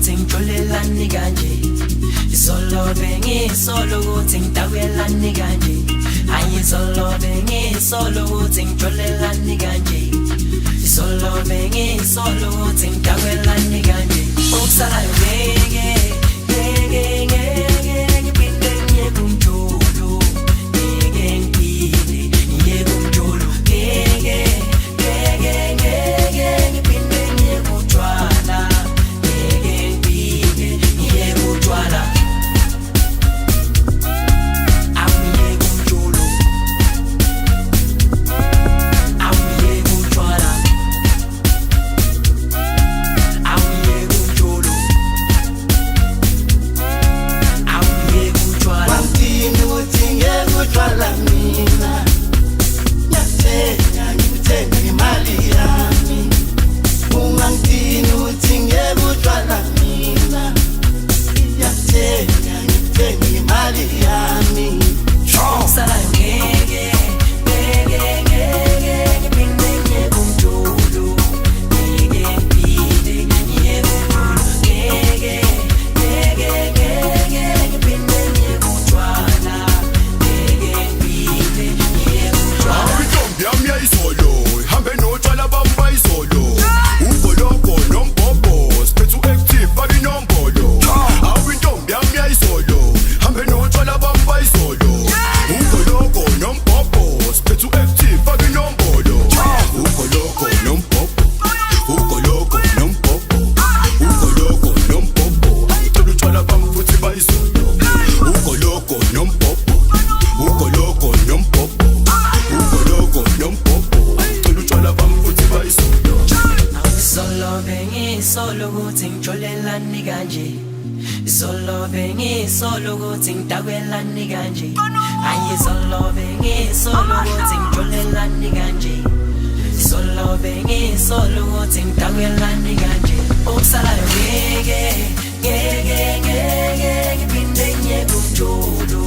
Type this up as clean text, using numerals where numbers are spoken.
ukuthi ngijolelani kanje. Isolobe ngisolo ukuthi ngidawelani kanje. Ayisolobe ngisolo ukuthi ngijolelani kanje. Isolobe ngisolo ukuthi ngidawelani kanje. Okusalayo ngeke ngiphinde ngiye kumjolo. Ngeke ngiphinde ngiye kumjolo. Ngeke ngiphinde ngiye kutshwala. Ngeke ngiphinde ngiye kutshwala. Awuye kumjolo. Awuye kutshwala. Awuye kumjolo. Awuye kutshwala. Wangitini uthi ngekutshwala mina. Ngiyathenga ngikuthenga ngemali yami. Ungangitini uthi ngekutshwala mina. Ngiyathenga ngikuthenga ngemali yami. Okusalayo ngeke ngiphinde ngiye kumjolo. Ngeke ngiphinde ngiye kumjolo. Ngeke ngiphinde ngiye kutshwala. Ngeke ngiphinde ngiye kutshwala. Intombi yami yayizolo ihambe notshwala bami bayizolo. Ugoloko nombhobho siphethe u-active faka inombolo. Intombi yami yayizolo ihambe notshwala bami bayizolo. Ugoloko nombhobho siphethe u-active faka inombolo. Ugoloko nombhobho. Ugoloko nombhobho. Ugoloko nombhobho. Ayicela utshwala bami futhi bayizolo. Ugoloko nombhobho. Ugoloko nombhobho. Ugoloko nombhobho. Ayicela utshwala bami futhi bayizolo. Isolobe ngisolo ukuthi ngijolelani kanje. Isolobe ngisolo ukuthi ngidawelani kanje. Ayisolobe ngisolo ukuthi ngijolelani kanje. Isolobe ngisolo ukuthi ngidawelani kanje. Okusalayo ngeke ngiphinde ngiye kumjolo.